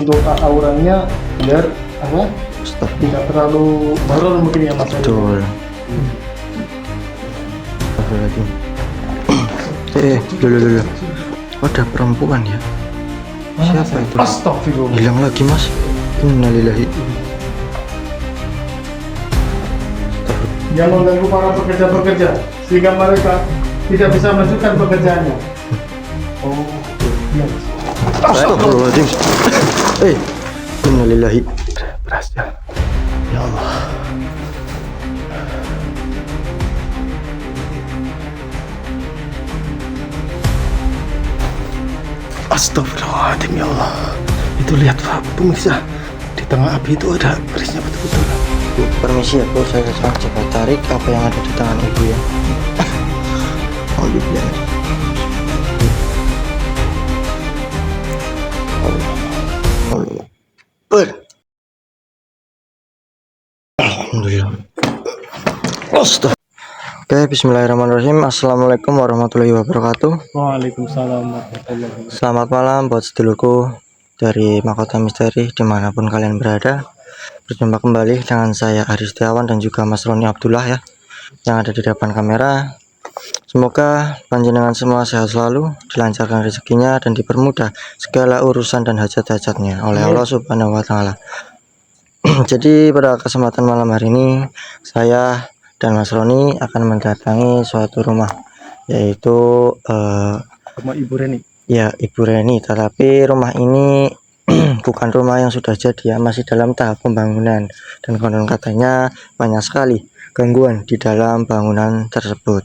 untuk auranya biar apa? Tidak terlalu horor mungkin ya Mas. Betul. Astagfirullahaladzim. Dulu. Oh, ada perempuan ya? Siapa itu? Astagfirullah. Hilang lagi Mas. Innalillahi. Yang mengganggu para pekerja-pekerja sehingga mereka tidak bisa melanjutkan pekerjaannya. Oh, iya. Astagfirullahaladzim. Innalillahi. Berhasil. Ya Allah. Astagfirullahaladzim ya Allah. Itu lihat Pak, pemirsa. Di tengah api itu ada kerisnya betul-betul. Bu, permisi ya Bu, saya coba tarik apa yang ada di tangan Ibu ya. Alhamdulillah. Alhamdulillah. Astagfirullah. Oke, bismillahirrahmanirrahim. Assalamualaikum warahmatullahi wabarakatuh. Waalaikumsalam warahmatullahi wabarakatuh. Selamat malam buat sedulurku dari Mahkota Misteri dimanapun kalian berada. Berjumpa kembali dengan saya Aris Setiawan dan juga Mas Roni Abdullah ya, yang ada di depan kamera. Semoga panjenengan semua sehat selalu, dilancarkan rezekinya dan dipermudah segala urusan dan hajat-hajatnya oleh Allah Subhanahu wa Ta'ala. Jadi pada kesempatan malam hari ini saya dan Mas Roni akan mendatangi suatu rumah, yaitu Rumah Ibu Reni. ya Ibu Reni, tetapi rumah ini bukan rumah yang sudah jadi ya, masih dalam tahap pembangunan dan konon katanya banyak sekali gangguan di dalam bangunan tersebut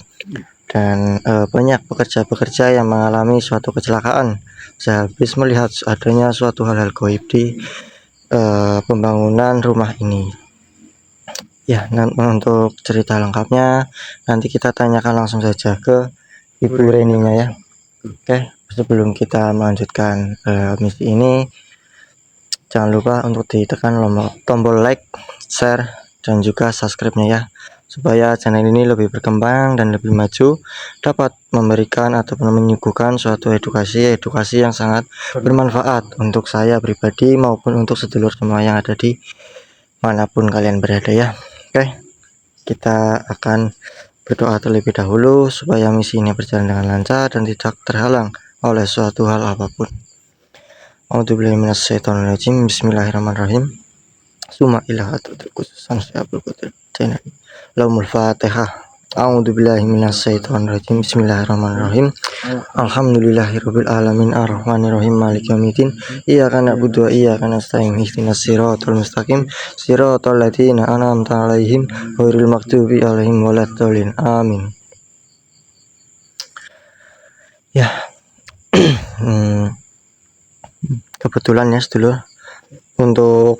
dan banyak pekerja-pekerja yang mengalami suatu kecelakaan sehabis melihat adanya suatu hal-hal gaib di pembangunan rumah ini ya. Untuk cerita lengkapnya nanti kita tanyakan langsung saja ke Ibu Reninya ya. Oke, sebelum kita melanjutkan misi ini, jangan lupa untuk ditekan tombol like, share, dan juga subscribe-nya ya, supaya channel ini lebih berkembang dan lebih maju, dapat memberikan ataupun menyuguhkan suatu edukasi yang sangat bermanfaat untuk saya pribadi maupun untuk sedulur semua yang ada di manapun kalian berada ya. Oke, kita akan berdoa terlebih dahulu supaya misi ini berjalan dengan lancar dan tidak terhalang oleh suatu hal apapun. A'udzubillahiminasyaitonirrajim. Bismillahirrahmanirrahim. Summa ilaha khususan syabul qadir janani laumul fatihah. A'udzubillahiminasyaitonirrajim. Bismillahirrahmanirrahim. Alhamdulillahirabbil alamin arrahmanirrahim maliki yaumiddin. Iyyaka na'budu wa iyyaka nasta'in ihdinas siratal mustaqim siratal ladzina an'amta 'alaihim ghairil maghdubi 'alaihim waladdallin. Amin. Ya. Kebetulan ya sedulur, untuk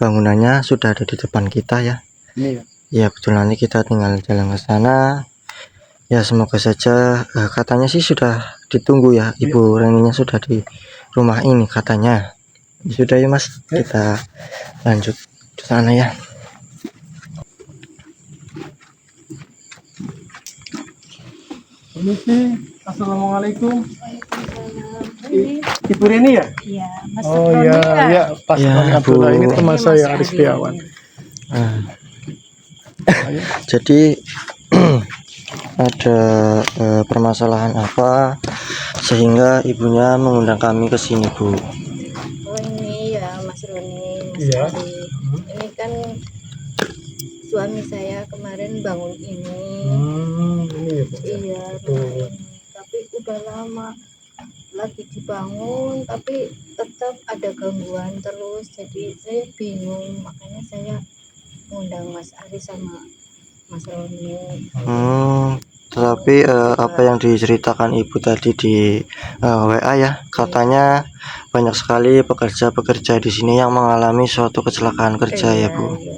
bangunannya sudah ada di depan kita ya. Ya betul, nanti kita tinggal jalan ke sana. Ya semoga saja, katanya sih sudah ditunggu ya, Ibu Reninya sudah di rumah ini katanya. Sudah ya Mas, kita lanjut ke sana ya. Permisi, assalamualaikum. Ibu Reni ya? Iya, Mas Oh Roni ya, ya. ya Pak Ya, Roni Abdullah, Bu. ini teman Ini saya Mas Aris Adi. Setiawan. Jadi ada permasalahan apa sehingga ibunya mengundang kami ke sini Bu? Oh ini ya Mas Roni, Mas Iya. Adi. Ini kan suami saya kemarin bangun ini. Ini ya Bu. Iya, rumah ini. Tapi udah lama lagi dibangun, tapi tetap ada gangguan terus. Jadi saya bingung, makanya saya ngundang Mas Ari sama Mas Roni. Tetapi apa yang diceritakan ibu tadi di WA ya, katanya banyak sekali pekerja-pekerja di sini yang mengalami suatu kecelakaan kerja ya Bu. Iya,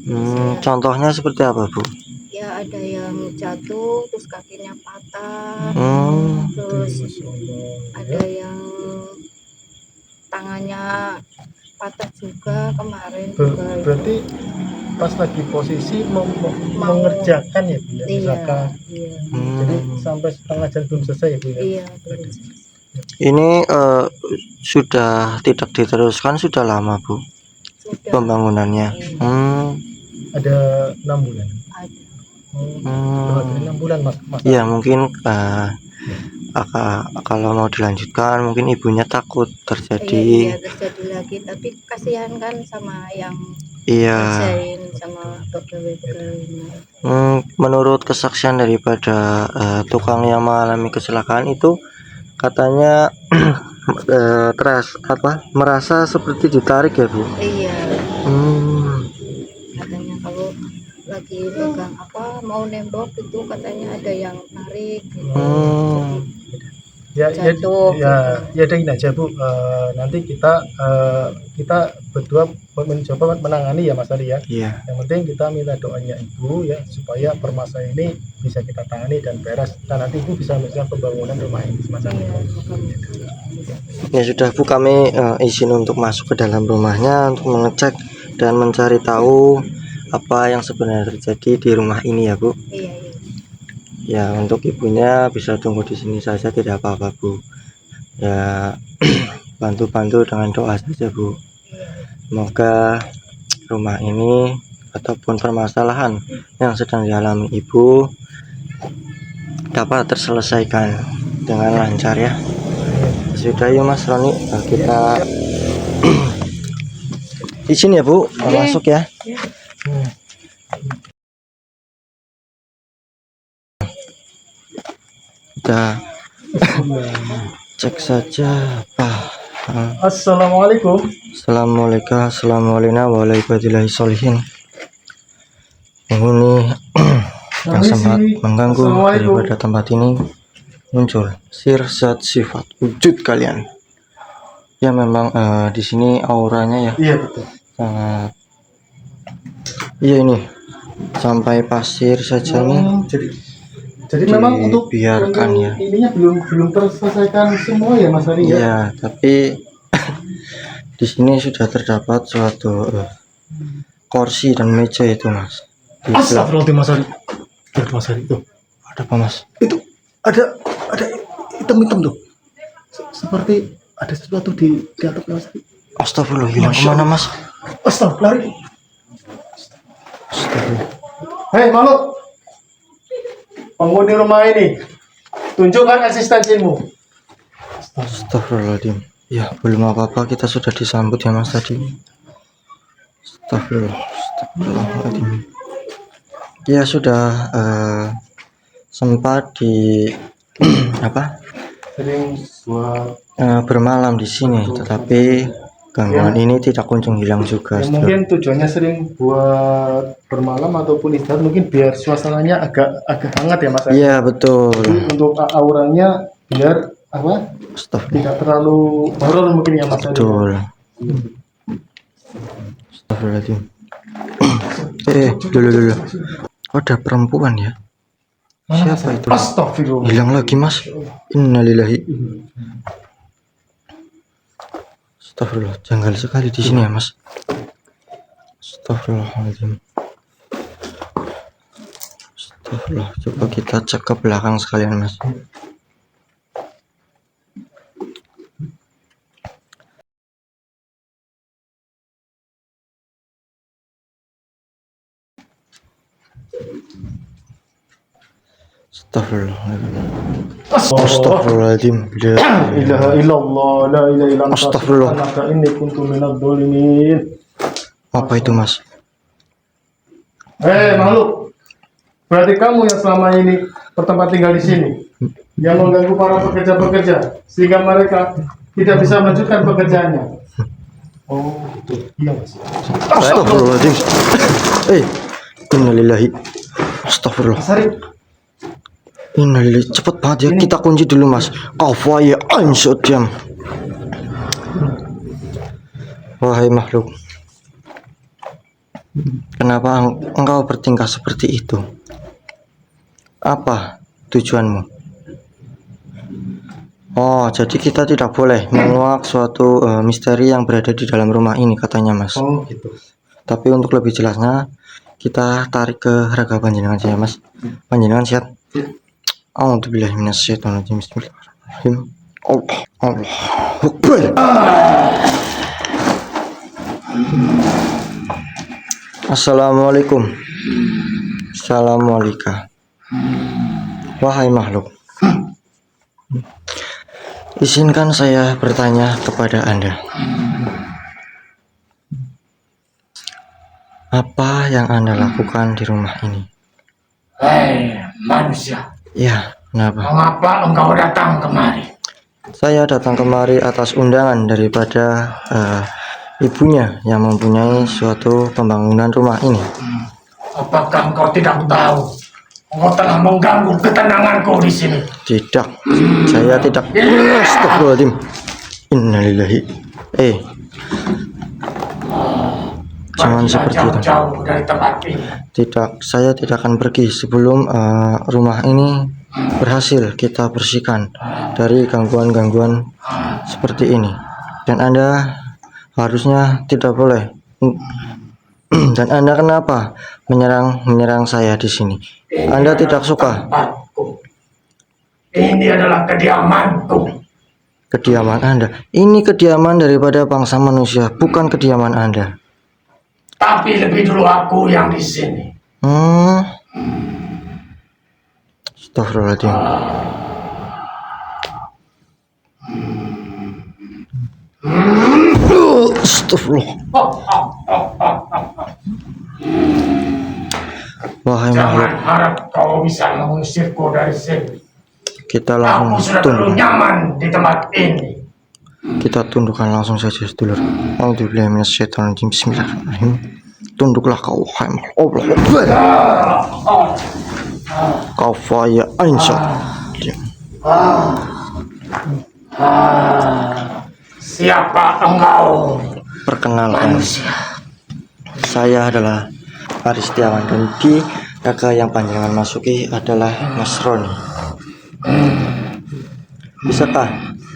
iya. Contohnya seperti apa Bu? Ya ada yang jatuh terus kakinya patah, terus ada yang tangannya patah juga kemarin juga. Berarti pas lagi posisi mengerjakan ya Bu ya, Iya, misalkan. iya, Jadi sampai setengah jam belum selesai ya Bu ya. iya, belum selesai. Ini sudah tidak diteruskan sudah lama Bu Sudah pembangunannya. Ada 6 bulan. ada. Lebih dari 6 bulan mas. Ya mungkin kalau mau dilanjutkan mungkin ibunya takut Iya, terjadi. iya terjadi lagi, tapi kasihan kan sama yang Iya. ngerjain sama pegawai-pegawainya. Menurut kesaksian daripada tukang yang mengalami kecelakaan itu katanya merasa seperti ditarik ya Bu. Iya, Hmm, katanya kalau lagi pegang mau nembok itu katanya ada yang narik gitu. Jatuh Ya ada ini aja Bu. Nanti kita berdua mencoba menangani ya Mas Ari ya. iya. Yang penting kita minta doanya Ibu ya supaya permasalahan ini bisa kita tangani dan beres. Dan nanti Ibu bisa melanjutkan pembangunan rumah ini semacam Iya, itu. Ya sudah Bu, kami izin untuk masuk ke dalam rumahnya untuk mengecek dan mencari tahu apa yang sebenarnya terjadi di rumah ini ya Bu. iya, iya. Ya untuk ibunya bisa tunggu di sini saja, tidak apa-apa Bu. Ya bantu-bantu dengan doa saja Bu. Semoga rumah ini ataupun permasalahan yang sedang dialami ibu dapat terselesaikan dengan lancar ya. Sudah ya Mas Roni, kita izin ya Bu, masuk ya. Kita cek saja Pak. Assalamualaikum. Assalamualaikum warahmatullahi wabarakatuh. Penghuni yang sempat mengganggu daripada tempat ini muncul sirsat sifat wujud kalian. Ya memang di sini auranya ya. Iya betul. Sangat. Iya ini sampai pasir saja nih. Jadi memang untuk biarkan ya. Ininya belum terselesaikan semua ya Mas Ari ya. Iya, tapi di sini sudah terdapat suatu kursi dan meja itu Mas. Astagfirullahaladzim Mas Ari. Lihat Mas Ari tuh. Ada apa Mas? Itu ada hitam-hitam tuh. Seperti ada sesuatu di atap Mas Ari. Astagfirullah, hilang kemana Mas? Astagfirullah. Hei makhluk, penghuni rumah ini, tunjukkan eksistensimu. Astagfirullahaladzim. Ya belum apa-apa, kita sudah disambut ya Mas tadi. Astagfirullahaladzim. Ya sudah sempat di Sering buat bermalam di sini, tetapi gangguan ini tidak kunjung hilang juga. ya, mungkin tujuannya sering buat bermalam ataupun istirahat, mungkin biar suasananya agak hangat ya Mas. Iya betul. Jadi untuk auranya biar tidak terlalu horor mungkin ya Mas. Betul. Astagfirullahaladzim. Dulu. Ada perempuan ya. Siapa itu? Astagfirullah. Hilang lagi Mas. Innalillahi. Astagfirullah, janggal sekali di sini ya Mas. Astagfirullahaladzim. Astagfirullah, coba kita cek ke belakang sekalian Mas. Astagfirullahaladzim. La ilaha illallah, la ilaha illallah. Astagfirullah. Inni kuntu minadz dzalimin. Apa itu Mas? Hei makhluk, berarti kamu yang selama ini bertempat tinggal di sini, yang mengganggu para pekerja-pekerja sehingga mereka tidak bisa melanjutkan pekerjaannya. Oh, itu iya Mas. Astagfirullahaladzim. Innalillahi. Astagfirullah. Innalillahi. Cepet banget ya, kita kunci dulu Mas. Kafaya ansyadjam. Wahai makhluk, kenapa engkau bertingkah seperti itu? Apa tujuanmu? Oh, jadi kita tidak boleh menguak suatu misteri yang berada di dalam rumah ini katanya Mas. Oh gitu. Tapi untuk lebih jelasnya kita tarik ke raga panjenengan saja Mas. Panjenengan siap? A'udzubillahi minasyaitonirrajim. Bismillahirrahmanirrahim. Allah, Allah Akbar. Assalamualaikum. Assalamualaikum. Wahai makhluk, izinkan saya bertanya kepada Anda. Apa yang Anda lakukan di rumah ini? Hei manusia, Ya, kenapa? mengapa engkau datang kemari? Saya datang kemari atas undangan daripada ibunya yang mempunyai suatu pembangunan rumah ini. Apakah engkau tidak tahu? Engkau telah mengganggu ketenanganku di sini. Tidak, saya tidak. Astagfirullahaladzim. Innalillahi. Jangan Pergilah seperti itu. jauh-jauh dari tempat ini. Tidak, saya tidak akan pergi sebelum rumah ini berhasil kita bersihkan dari gangguan-gangguan seperti ini. Dan Anda harusnya tidak boleh. Dan Anda kenapa menyerang saya di sini? Anda tidak suka Tempatku. Ini adalah kediamanku. kediaman Anda. Ini kediaman daripada bangsa manusia, bukan kediaman Anda. Tapi lebih dulu aku yang di sini. Astagfirullahaladzim. Astagfirullah. Wahai makhluk, Jangan harap kau bisa mengusirku dari sini. kita Aku langsung sudah terlalu tunduk. nyaman di tempat ini. Kita tundukkan langsung saja sedulur. Auzubillahi minasyaitonirrajim. Bismillahirrahmanirrahim. Tunduklah kau, wahai makhluk. Allah Akbar. Kafaya insya. Siapa engkau? Perkenalkan, Manusia. saya adalah Aris Setiawan dan di raga yang panjangan masuki adalah Mas Roni. Bisakah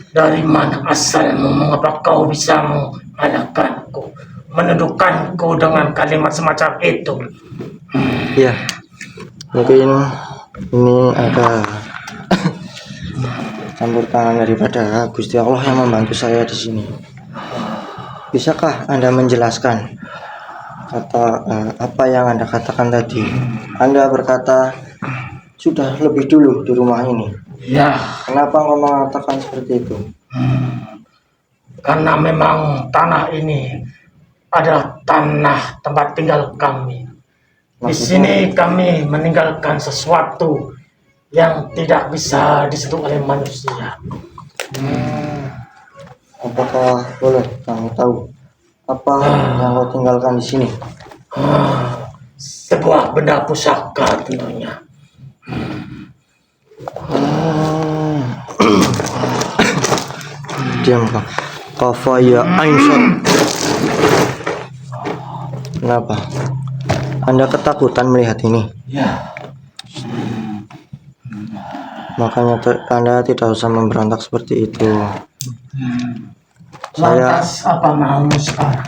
Dari mana asalmu? Mengapa kau bisa mengalahkanku, menundukkanku dengan kalimat semacam itu? ya mungkin ini ada campur tangan daripada Gusti Allah yang membantu saya di sini. Bisakah Anda menjelaskan apa yang Anda katakan tadi? Anda berkata sudah lebih dulu di rumah ini. Ya, Kenapa engkau mengatakan seperti itu? karena memang tanah ini adalah tanah tempat tinggal kami. Di sini kami meninggalkan sesuatu yang tidak bisa disentuh oleh manusia. Apakah boleh kami tahu apa yang kau tinggalkan di sini? Sebuah benda pusaka tentunya. Diam kau. Kafaya Ainsat. Kenapa? Anda ketakutan melihat ini? Ya, Makanya Anda tidak usah memberontak seperti itu. Saya lantas apa maumu sekarang?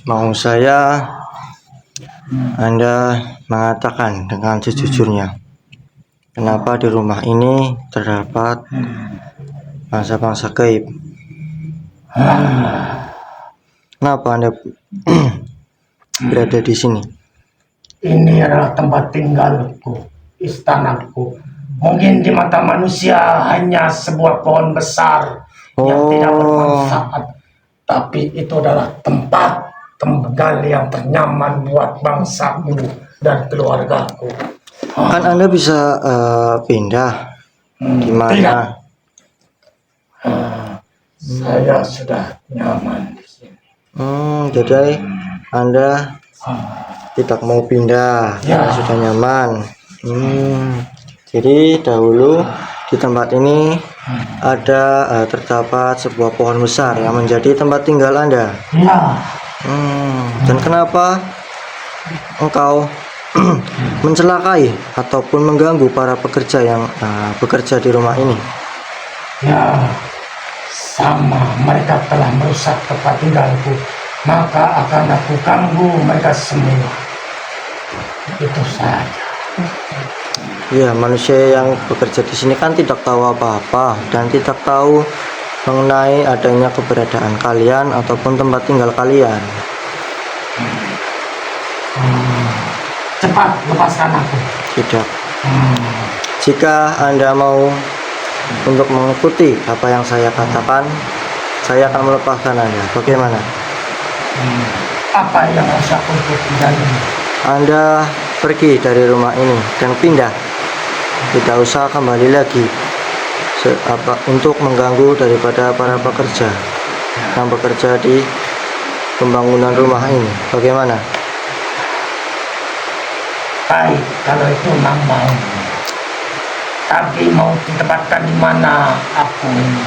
mau saya Anda mengatakan dengan sejujurnya, kenapa di rumah ini terdapat bangsa-bangsa gaib? Kenapa Anda berada di sini? Ini adalah tempat tinggalku, istanaku. Mungkin di mata manusia hanya sebuah pohon besar yang tidak bermanfaat. Tapi itu adalah tempat tinggal yang ternyaman buat bangsaku dan keluargaku. Kan Anda bisa pindah di mana? Tidak. Saya sudah nyaman di sini. Jadi Anda tidak mau pindah, Ya. karena sudah nyaman. Jadi dahulu di tempat ini ada terdapat sebuah pohon besar yang menjadi tempat tinggal Anda. Ya, Dan kenapa engkau mencelakai ataupun mengganggu para pekerja yang bekerja di rumah ini? ya, sama mereka telah merusak tempat tinggalku, maka akan aku ganggu mereka semua. Itu saja. Ya, manusia yang bekerja di sini kan tidak tahu apa-apa dan tidak tahu mengenai adanya keberadaan kalian ataupun tempat tinggal kalian. Cepat lepaskan aku. Tidak. Jika Anda mau untuk mengikuti apa yang saya katakan, saya akan melepaskan Anda. Bagaimana? Apa yang harus aku ikuti dari ini? Anda pergi dari rumah ini dan pindah. Tidak usah kembali lagi untuk mengganggu daripada para pekerja yang bekerja di pembangunan rumah ini. Bagaimana? Baik, kalau itu memang mau. Tapi mau ditempatkan di mana aku ini?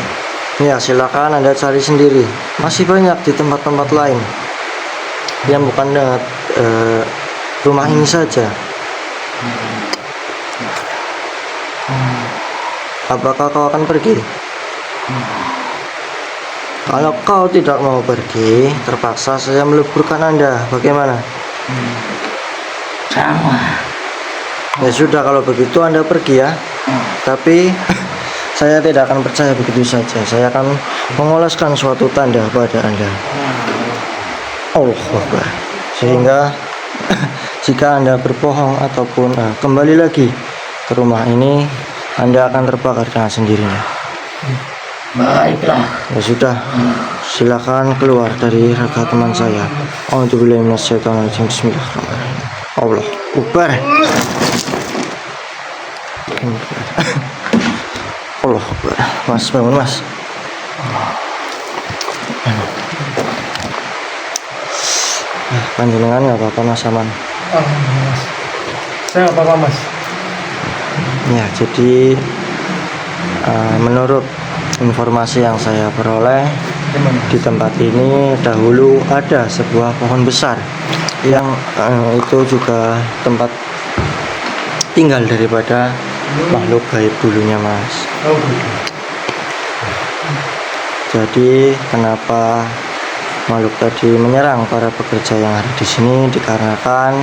Ya, silakan Anda cari sendiri. Masih banyak di tempat-tempat lain yang bukan dengan rumah ini saja. Apakah kau akan pergi? Kalau kau tidak mau pergi, terpaksa saya meleburkan Anda. Bagaimana? Sama. Ya sudah, kalau begitu Anda pergi ya. Tapi saya tidak akan percaya begitu saja. Saya akan mengoleskan suatu tanda pada Anda. Allah Akbar. Sehingga jika Anda berbohong ataupun kembali lagi ke rumah ini, Anda akan terbakar dengan sendirinya. Baiklah. Ya sudah, silakan keluar dari raga teman saya. A'udzubillahi minasyaitonirrajim. Bismillahirrahmanirrahim. Allah Akbar. Allah Akbar. Mas, bangun Mas. Panjenengan nggak apa-apa Mas, aman? Mas. Saya nggak apa-apa Mas. Ya, jadi menurut informasi yang saya peroleh, di tempat ini dahulu ada sebuah pohon besar yang itu juga tempat tinggal daripada makhluk gaib dulunya Mas. Oh, gitu. Jadi kenapa makhluk tadi menyerang para pekerja yang ada di sini, dikarenakan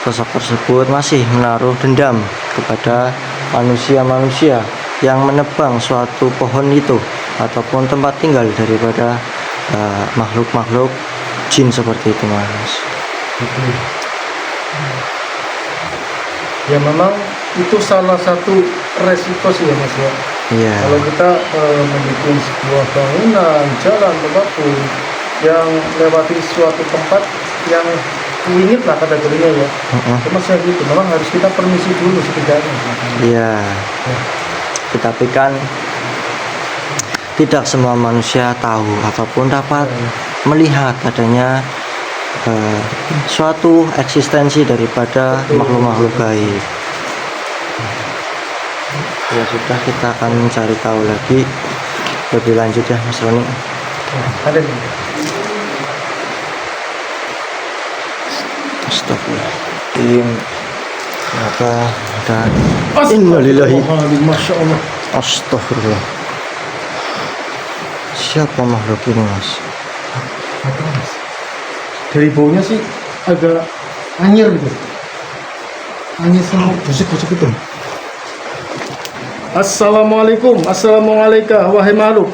sosok tersebut masih menaruh dendam kepada manusia-manusia yang menebang suatu pohon itu ataupun tempat tinggal daripada makhluk-makhluk jin seperti itu Mas. Ya memang itu salah satu resiko sih ya Mas ya. Iya. Kalau kita membuat sebuah bangunan, jalan, apapun yang lewati suatu tempat yang wingit lah kategorinya ya. Cuma saya gitu, memang harus kita permisi dulu setidaknya. Iya. Tetapi kan tidak semua manusia tahu ataupun dapat melihat adanya suatu eksistensi daripada makhluk-makhluk gaib. Ya sudah, kita akan mencari tahu lagi lebih lanjut ya Mas Roni. Ada nih. Astagfirullahaladzim. Maka dan innalillahi. Masya Allah. Astagfirullah. Siapa makhluk ini Mas? Dari baunya sih agak anyir gitu. Anyir sama busuk-busuk itu. Assalamualaikum, assalamualaikum, wahai makhluk.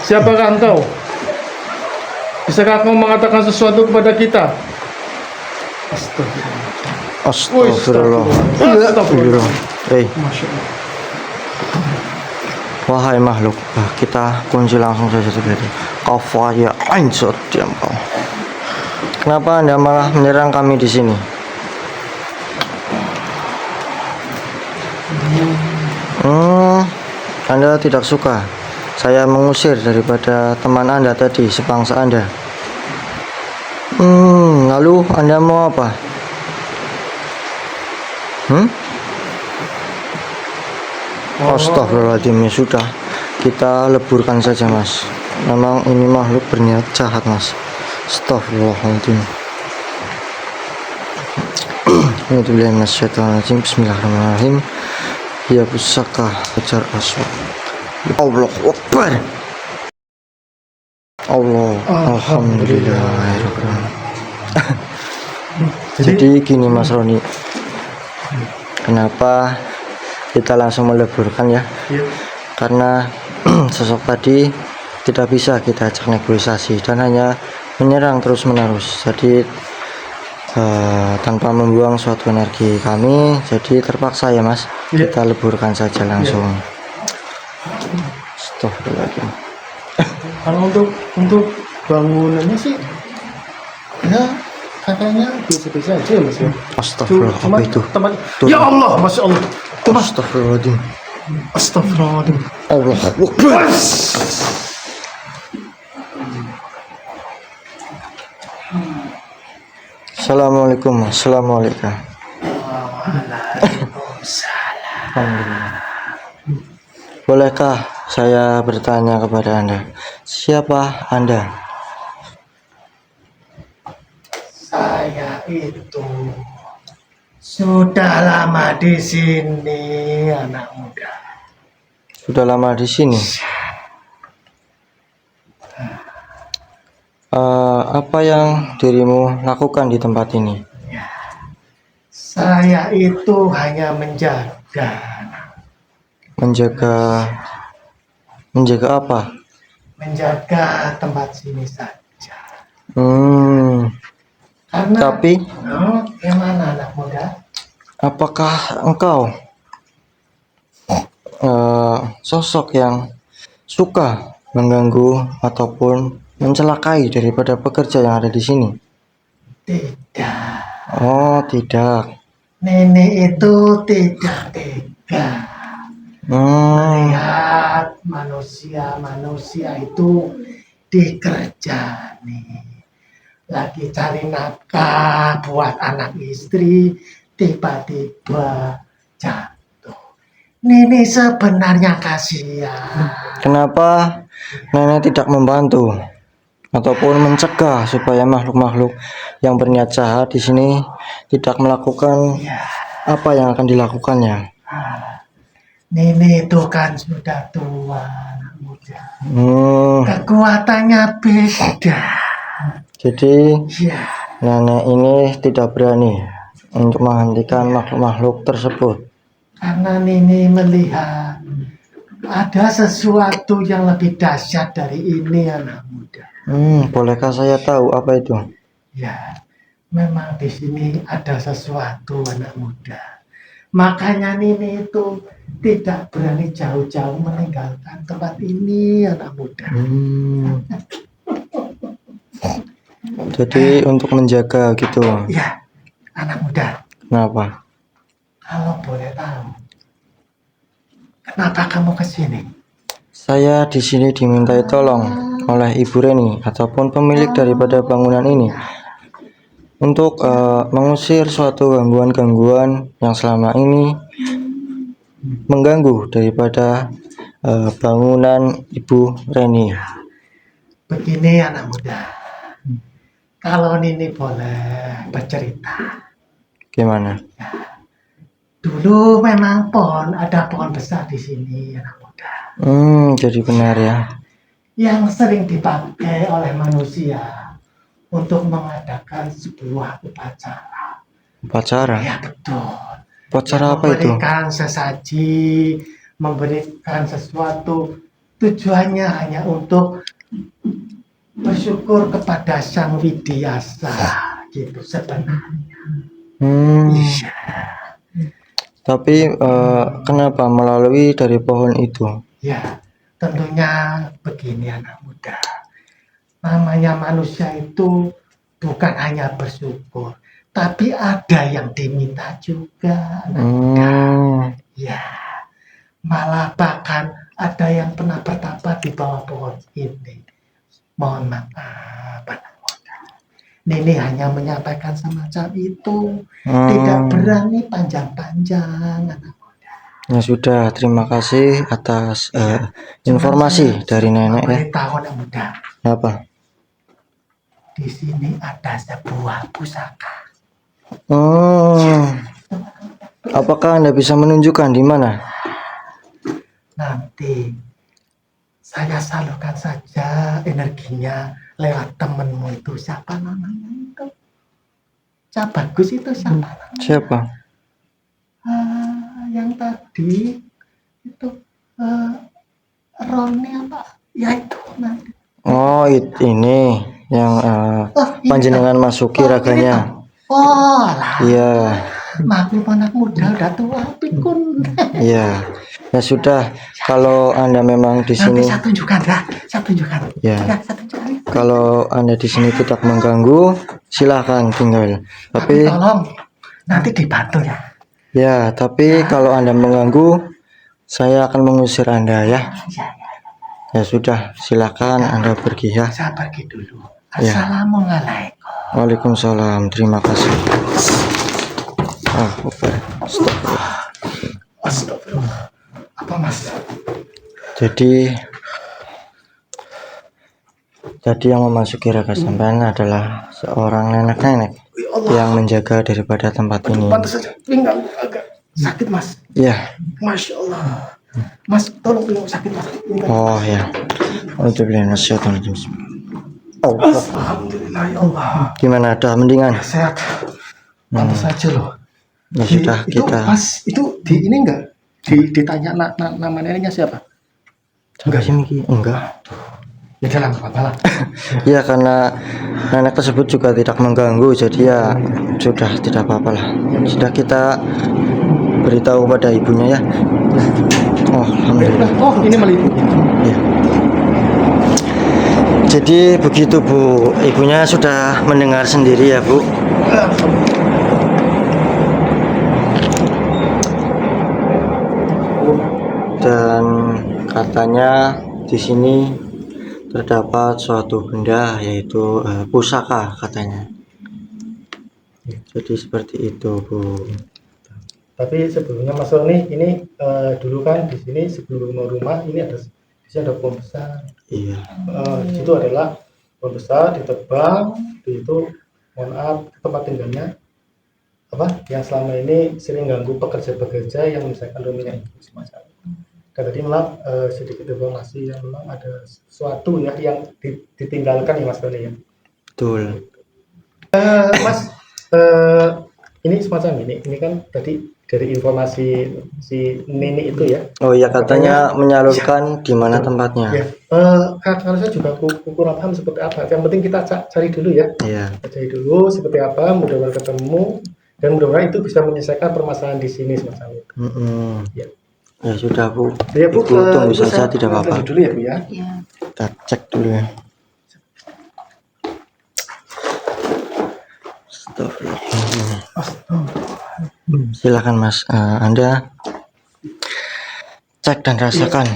Siapakah engkau? Bisakah kau mengatakan sesuatu kepada kita? Astagfirullah. Astagfirullah. Astagfirullah. Masya Allah. Wahai makhluk, kita kunci langsung saja tadi. Kafaya ansur, diam kau. Kenapa Anda malah menyerang kami di sini? Anda tidak suka saya mengusir daripada teman Anda tadi, sebangsa Anda. Lalu Anda mau apa? Astagfirullahaladzim, ya sudah, kita leburkan saja Mas. Memang ini makhluk berniat jahat Mas. Astagfirullahaladzim. Bismillahirrahmanirrahim. Ya pusaka ajar aswad. Allah Akbar. Allah. Alhamdulillah. Jadi gini Mas Roni, kenapa kita langsung meleburkan ya? Iya. Karena sosok tadi tidak bisa kita ajak negosiasi dan hanya menyerang terus menerus. Jadi tanpa membuang suatu energi kami, jadi terpaksa ya mas, Iya. kita leburkan saja langsung. Astagfirullahaladzim. Kalau untuk bangunannya sih ya katanya biasa-biasa aja ya mas ya. Astagfirullah, Cuma apa itu? teman. Tuh. Ya Allah, masya Allah. Astagfirullahaladzim. Astagfirullahaladzim. Allah Akbar. Assalamualaikum. Assalamualaikum. Alhamdulillah. Bolehkah saya bertanya kepada Anda, siapa Anda? Saya itu sudah lama di sini, anak muda. Sudah lama di sini. Apa yang dirimu lakukan di tempat ini? Saya itu hanya menjaga. Menjaga apa? Menjaga tempat sini saja. Karena Tapi gimana anak muda? apakah engkau sosok yang suka mengganggu ataupun mencelakai daripada pekerja yang ada di sini? Tidak. Oh, tidak. Nenek itu tidak tega melihat manusia itu dikerjani, lagi cari nafkah buat anak istri, tiba-tiba jatuh. Nenek sebenarnya kasihan. Kenapa nenek tidak membantu ataupun mencegah supaya makhluk-makhluk yang berniat jahat di sini tidak melakukan apa yang akan dilakukannya? Nenek itu kan sudah tua, anak muda. Kekuatannya beda. Jadi Ya, nenek ini tidak berani untuk menghentikan makhluk-makhluk tersebut. karena nenek melihat ada sesuatu yang lebih dahsyat dari ini, anak muda. Bolehkah saya tahu apa itu? Ya, memang di sini ada sesuatu, anak muda. Makanya nenek itu tidak berani jauh-jauh meninggalkan tempat ini, anak muda. Jadi untuk menjaga gitu. Ya, anak muda. Kenapa? Kalau boleh tahu, kenapa kamu ke sini? Saya di sini dimintai tolong oleh Ibu Reni ataupun pemilik daripada bangunan ini untuk mengusir suatu gangguan-gangguan yang selama ini mengganggu daripada bangunan Ibu Reni. Begini anak muda, kalau Nini boleh bercerita. Gimana? Dulu memang ada pohon besar di sini, anak muda. Jadi benar ya. Yang sering dipakai oleh manusia untuk mengadakan sebuah upacara. Upacara? Ya betul. Upacara apa itu? Memberikan sesaji, memberikan sesuatu, tujuannya hanya untuk bersyukur kepada Sang Widyasa, gitu sebenarnya. Iya. Tapi kenapa melalui dari pohon itu? Ya, tentunya begini anak muda. Namanya manusia itu bukan hanya bersyukur, tapi ada yang diminta juga, anak muda. Ya, malah bahkan ada yang pernah bertapa di bawah pohon ini. Mohon maaf, anak muda. Nini hanya menyampaikan semacam itu, tidak berani panjang-panjang, anak muda. Ya sudah, terima kasih atas informasi dari nenek ya. Tahu anak muda. Apa? Di sini ada sebuah pusaka. Apakah Anda bisa menunjukkan di mana? Nanti saya salurkan saja energinya lewat temenmu itu. Siapa namanya itu? Bagus itu siapa namanya? Siapa? Yang tadi itu Roni apa? Ya itu nanti. Oh, ini yang Ini panjenengan masuki raganya. Oh lah, Iya, maklum anak muda udah tua pikun. iya. Ya sudah, kalau Anda memang di Nanti sini, saya tunjukkan ya, saya tunjukkan. ya. Saya tunjukkan. Kalau Anda di sini tidak mengganggu, silahkan tinggal. Tapi Tapi tolong nanti dibantu ya. ya, tapi kalau Anda mengganggu, saya akan mengusir Anda ya. Ya, Ya sudah, silakan Anda pergi ya. saya pergi dulu. Ya. Assalamualaikum. Waalaikumsalam, terima kasih. Oke. Astagfirullah. Apa mas? Jadi yang memasuki raga sampean adalah seorang nenek-nenek yang menjaga daripada tempat ini. Pantas saja, pinggang agak sakit mas. Ya. Masya Allah. Mas, tolong pinggang sakit mas. Oh ya. Alhamdulillah. Alhamdulillah ya Allah. Gimana, dah mendingan? Sehat. Pantas saja loh. Ya sudah, Itu kita mas, itu di ini enggak? Ditanya nama neneknya siapa? sampai sini Ki? Enggak. Ya dalam apa lah. Ya karena nenek tersebut juga tidak mengganggu, jadi ya sudah tidak apa-apa lah. Sudah kita beritahu pada ibunya ya. Oh, alhamdulillah. Oh, ini malah ibu. Ya. Jadi begitu Bu, ibunya sudah mendengar sendiri ya Bu. Dan katanya di sini terdapat suatu benda yaitu pusaka katanya. Jadi seperti itu Bu. Tapi sebelumnya Mas Roni ini dulu kan di sini sebelum rumah ini ada di sini ada pohon besar. Iya. Di situ adalah pohon besar ditebang, itu mohon maaf tempat tinggalnya apa yang selama ini sering ganggu pekerja-pekerja yang menyelesaikan rumahnya itu semacam. Dan tadi memang sedikit informasi yang memang ada sesuatu ya yang ditinggalkan ya Mas Roni ya. Betul. Mas ini semacam ini kan tadi dari informasi si Nini itu ya. Oh iya, katanya menyalurkan di mana tempatnya. Ya, kalau saya juga kurang paham seperti apa. Yang penting kita cari dulu ya. Iya. Kita cari dulu seperti apa, mudah-mudahan ketemu dan mudah-mudahan itu bisa menyelesaikan permasalahan di sini semacam itu. Ya. Ya sudah Bu. Ya Bu, Ibu tunggu Ibu, saja saya tidak apa-apa. dulu ya Bu ya. Ya. Kita cek dulu ya. Silakan Mas, Anda cek dan rasakan.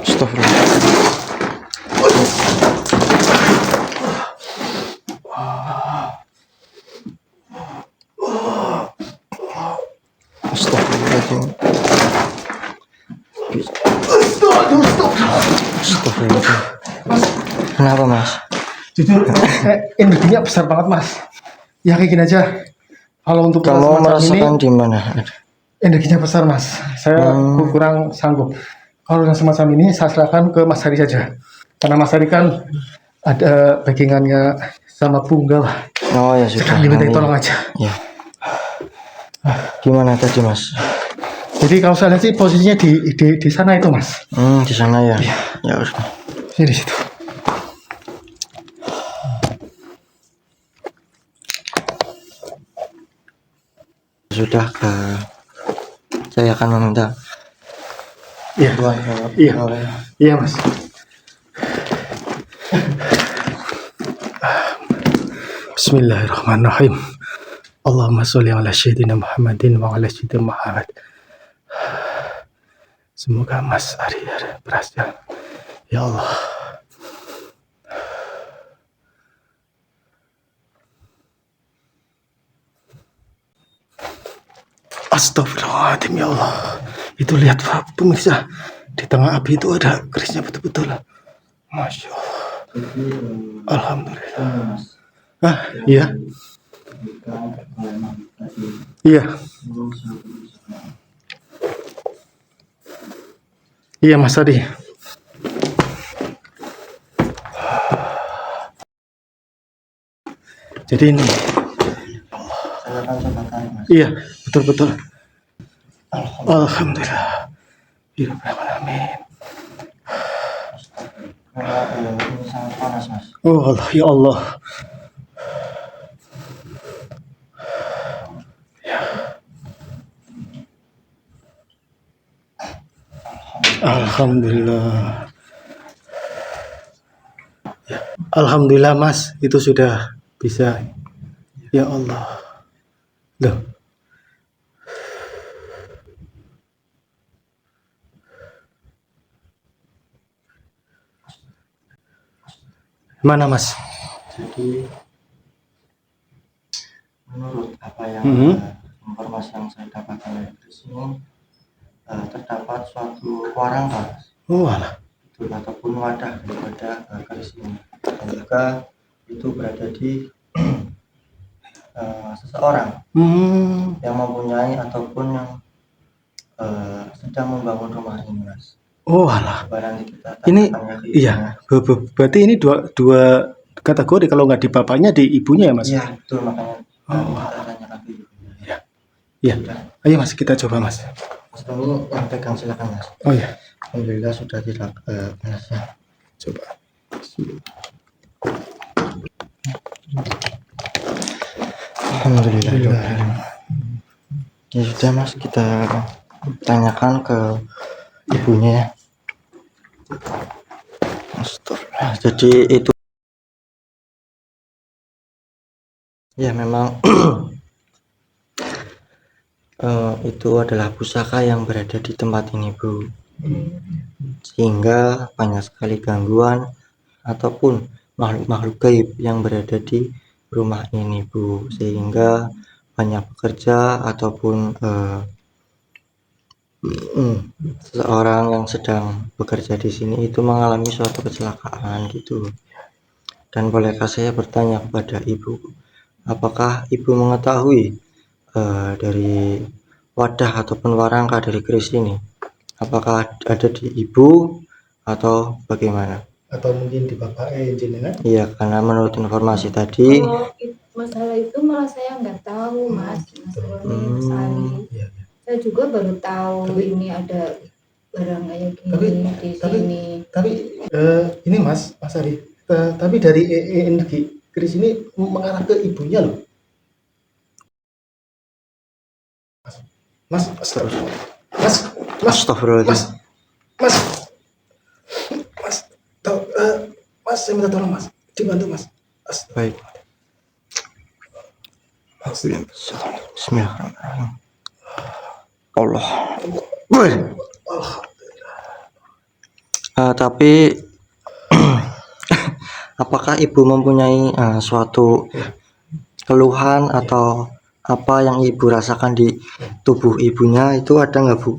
Astagfirullah. Astagfirullahaladzim. Astagfirullahaladzim. Kenapa Mas? Jujur energinya besar banget Mas. Ya kayak gini aja. Kalau untuk Kamu semacam merasakan ini, di mana? energinya besar Mas. Saya kurang sanggup. Kalau yang semacam ini saya serahkan ke Mas Hari saja. Karena Mas Hari kan ada backingannya sama Punggal. Oh ya sudah. Sekarang diminta nanti- tolong aja. Ya. Gimana tadi Mas? Jadi kalau saya lihat sih posisinya di sana itu Mas. Di sana ya. Ya udah. Ini di situ. Sudah saya akan meminta Iya. bantuan Iya. oleh Iya Mas. Bismillahirrahmanirrahim. Allahumma sholli ala sayyidina Muhammadin wa ala sayyidina Muhammad. Semoga Mas Ari berhasil. Ya Allah. Astagfirullahaladzim ya Allah. Itu lihat Pak pemirsa, di tengah api itu ada kerisnya betul-betul. Masya Allah. Alhamdulillah. Ah iya. Iya. Iya Mas Adi. Jadi ini. Saya akan coba tarik Mas. Iya, betul. Alhamdulillah. Amin. Ini sangat panas Mas. Oh Allah, ya Allah. Alhamdulillah. Alhamdulillah Mas, itu sudah bisa. Ya Allah. Loh. Mana Mas? Jadi menurut apa yang informasi yang saya dapatkan dari sini terdapat suatu warangka Oh alah. itu ataupun wadah daripada keris ini, dan juga itu berada di seseorang yang mempunyai ataupun yang sedang membangun rumah ini Mas. Oh alah. Coba nanti kita Ini tanyakan ke iya. Berarti ini dua kategori, kalau nggak di bapaknya di ibunya ya Mas? Iya betul, makanya kita tanyakan ke ibunya. Iya. Ayo Mas, kita coba Mas. Mas ini yang pegang silakan Mas. Oh iya. Alhamdulillah sudah tidak panasnya. Coba. Alhamdulillah. Ya sudah Mas, kita tanyakan ke ibunya ya. Astagfirullah. Jadi itu ya memang itu adalah pusaka yang berada di tempat ini Bu, sehingga banyak sekali gangguan ataupun makhluk-makhluk gaib yang berada di rumah ini Bu, sehingga banyak pekerja ataupun seseorang yang sedang bekerja di sini itu mengalami suatu kecelakaan gitu. Dan bolehkah saya bertanya kepada Ibu, apakah Ibu mengetahui dari wadah ataupun warangka dari keris ini, apakah ada di Ibu atau bagaimana? Atau mungkin di bapak jenengan? Iya, karena menurut informasi tadi Kalau masalah itu malah saya nggak tahu Mas, masalah Mas Ali. Iya. Saya juga baru tahu ini ada barang kayak gini di sini. Tapi ini Mas Ari, tapi dari energi keris ini mengarah ke ibunya loh. Mas, astagfirullah. Mas, Astagfirullahaladzim. Mas, Mas, saya minta tolong Mas, dibantu Mas. Baik. Bismillahirrahmanirrahim. Allah. Tapi apakah Ibu mempunyai suatu keluhan atau apa yang Ibu rasakan di tubuh ibunya itu ada nggak Bu?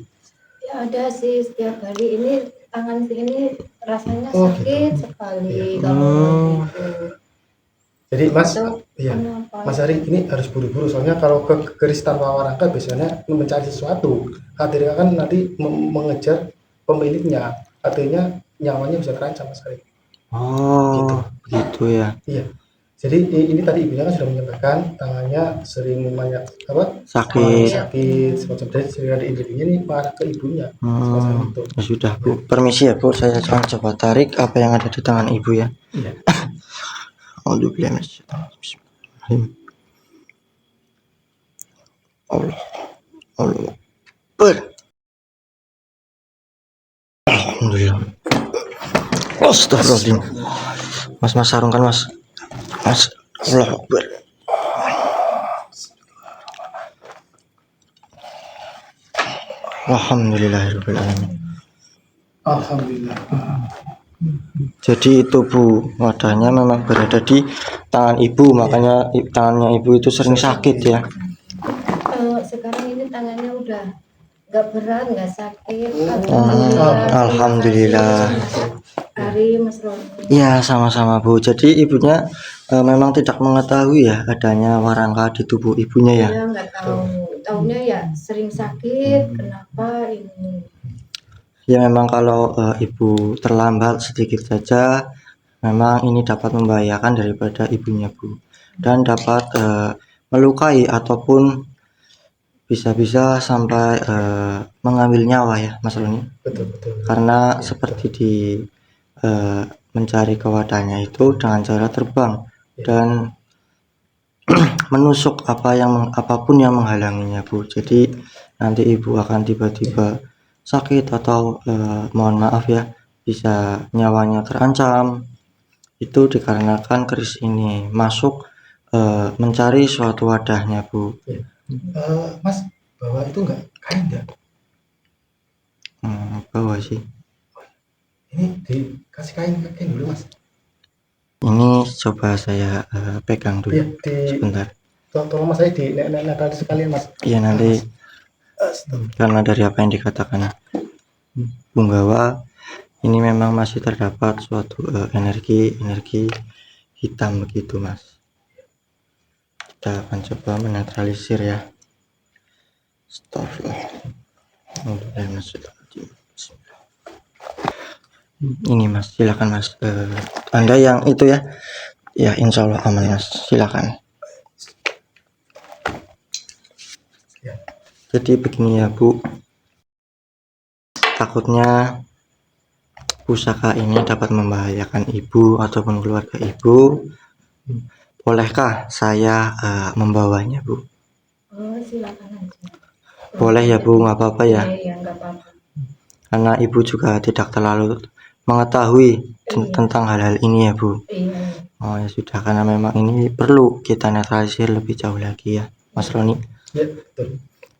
Ya ada sih, setiap hari ini tangan sini rasanya Oh, sakit sekali kalau gitu. Jadi Mas, Itu iya, kenapa? Mas Ari ini harus buru-buru, soalnya kalau ke keris tanpa warangka biasanya mencari sesuatu. Khawatirnya kan nanti mengejar pemiliknya, artinya nyawanya bisa terancam Mas Ari. Oh, gitu ya. Iya. Jadi ini tadi ibunya kan sudah menyampaikan tangannya sering banyak sakit semacam dari sering ada injury-nya, ini mengarah ke ibunya. Semacam itu. Ya sudah Bu, permisi ya Bu, saya akan coba tarik apa yang ada di tangan Ibu ya. Iya. Alhamdulillah. Bismillahirrahmanirrahim. Allah. Alhamdulillah. Astagfirullahaladzim. Mas sarungkan Mas. Allah Akbar. Alhamdulillahirrahmanirrahim. Alhamdulillah. Jadi itu Bu, wadahnya memang berada di tangan Ibu, makanya tangannya Ibu itu sering sakit ya. Sekarang ini tangannya udah nggak berat, nggak sakit. Alhamdulillah. Ari, Mas Roni. Iya, sama-sama Bu. Jadi ibunya memang tidak mengetahui ya adanya warangka di tubuh ibunya ya. Dia nggak tahu. Taunya ya sering sakit. Kenapa ini? Ya memang kalau ibu terlambat sedikit saja, memang ini dapat membahayakan daripada ibunya Bu, dan dapat melukai ataupun bisa-bisa sampai mengambil nyawa ya Mas Roni. Betul betul. Karena seperti di mencari ke wadahnya itu dengan cara terbang dan menusuk apapun yang menghalanginya Bu. Jadi nanti ibu akan tiba-tiba sakit atau mohon maaf ya, bisa nyawanya terancam. Itu dikarenakan keris ini masuk mencari suatu wadahnya Bu. Mas, bawa itu enggak kain enggak? Bawa sih. Ini dikasih kain dulu Mas. Ini coba saya pegang dulu Iya, sebentar. tolong Mas, saya di netral sekalian Mas. Iya nanti karena dari apa yang dikatakan Punggawa, ini memang masih terdapat suatu energi hitam begitu Mas. Kita akan coba menetralisir ya. Ini Mas, silakan Mas. Anda yang itu ya. Ya insya Allah aman Mas, silakan. Jadi begini ya Bu, takutnya pusaka ini dapat membahayakan ibu ataupun keluarga ibu. Bolehkah saya membawanya Bu? Oh, silakan aja. Boleh ya Bu, nggak apa-apa ya. Iya, nggak apa-apa. Karena ibu juga tidak terlalu mengetahui tentang hal-hal ini ya Bu. Iya. Oh ya sudah, karena memang ini perlu kita netralisir lebih jauh lagi ya Mas Roni. Ya, betul.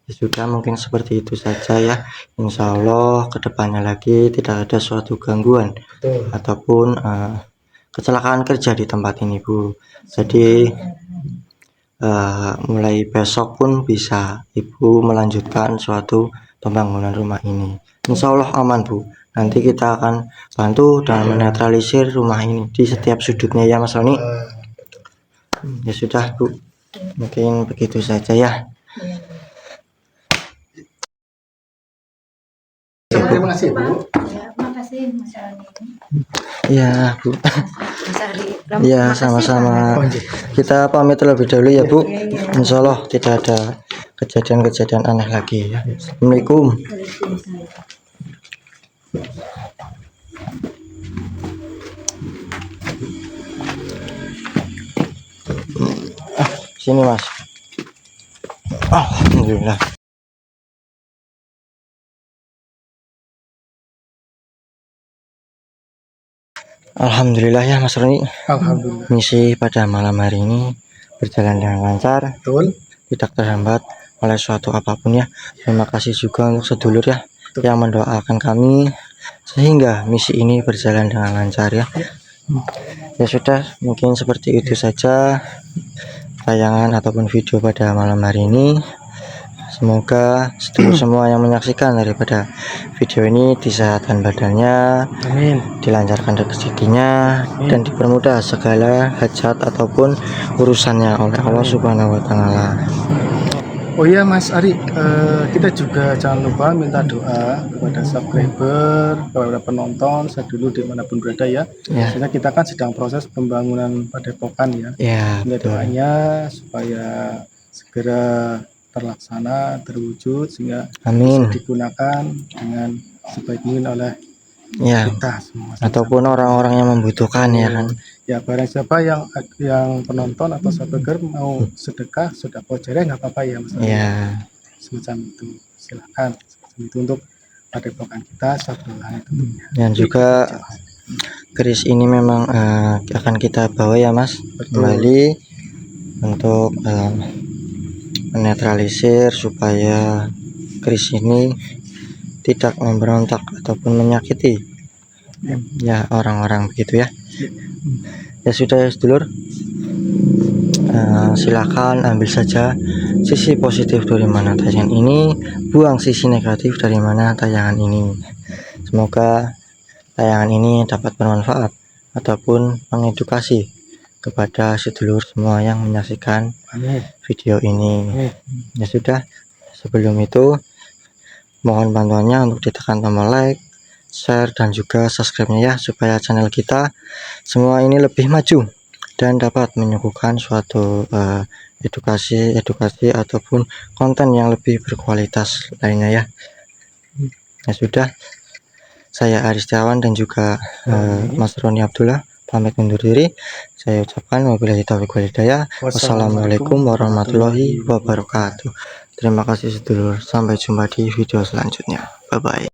Ya sudah, mungkin seperti itu saja ya. Insya Allah kedepannya lagi tidak ada suatu gangguan Betul. ataupun kecelakaan kerja di tempat ini Bu. Jadi mulai besok pun bisa ibu melanjutkan suatu pembangunan rumah ini. Insya Allah aman Bu. Nanti kita akan bantu dan menetralisir rumah ini di setiap sudutnya ya Mas Roni. Ya sudah Bu, mungkin begitu saja ya. Terima kasih Bu. Ya, makasih Mas Roni. Ya Bu. Mas Ari. Ya sama-sama. Kita pamit terlebih dahulu ya Bu. Insya Allah tidak ada kejadian-kejadian aneh lagi ya. Assalamualaikum. Sini Mas. Alhamdulillah. Alhamdulillah ya Mas Roni. Alhamdulillah. Misi pada malam hari ini berjalan dengan lancar, Betul. tidak terhambat oleh suatu apapun ya. Terima kasih juga untuk sedulur ya yang mendoakan kami sehingga misi ini berjalan dengan lancar ya. Ya sudah, mungkin seperti itu saja tayangan ataupun video pada malam hari ini. Semoga sedulur semua yang menyaksikan daripada video ini disehatkan badannya, Amin. dilancarkan rezekinya, dan dipermudah segala hajat ataupun urusannya oleh Allah Subhanahu wa Ta'ala. Oh iya Mas Ari, kita juga jangan lupa minta doa kepada subscriber, kepada penonton, sedulur dimanapun berada ya. Ya. Karena kita kan sedang proses pembangunan padepokan ya. Ya, Minta betul. doanya supaya segera terlaksana, terwujud sehingga Amin. bisa digunakan dengan sebaik mungkin oleh Ya, kita semua. ataupun orang-orang yang membutuhkan ya kan. Ya barang siapa yang penonton atau subscriber mau sedekah, sedekah jareh nggak apa-apa ya Mas. Ya, Semacam itu silakan. Semacam itu untuk padepokan kita sabtulah tentunya. dan juga keris ini memang akan kita bawa ya Mas kembali untuk menetralisir supaya keris ini tidak memberontak ataupun menyakiti ya orang-orang begitu ya. Ya sudah ya sedulur, silakan ambil saja sisi positif dari mana tayangan ini, buang sisi negatif dari mana tayangan ini. Semoga tayangan ini dapat bermanfaat ataupun mengedukasi kepada sedulur semua yang menyaksikan video ini. Ya sudah, sebelum itu mohon bantuannya untuk ditekan tombol like, share, dan juga subscribe-nya ya, supaya channel kita semua ini lebih maju dan dapat menyuguhkan suatu edukasi ataupun konten yang lebih berkualitas lainnya ya. Ya sudah, saya Aris Setiawan dan juga Mas Roni Abdullah pamit undur diri. Saya ucapkan wabillahi taufiq wal hidayah. Wassalamualaikum warahmatullahi wabarakatuh. Terima kasih sedulur, sampai jumpa di video selanjutnya. Bye bye.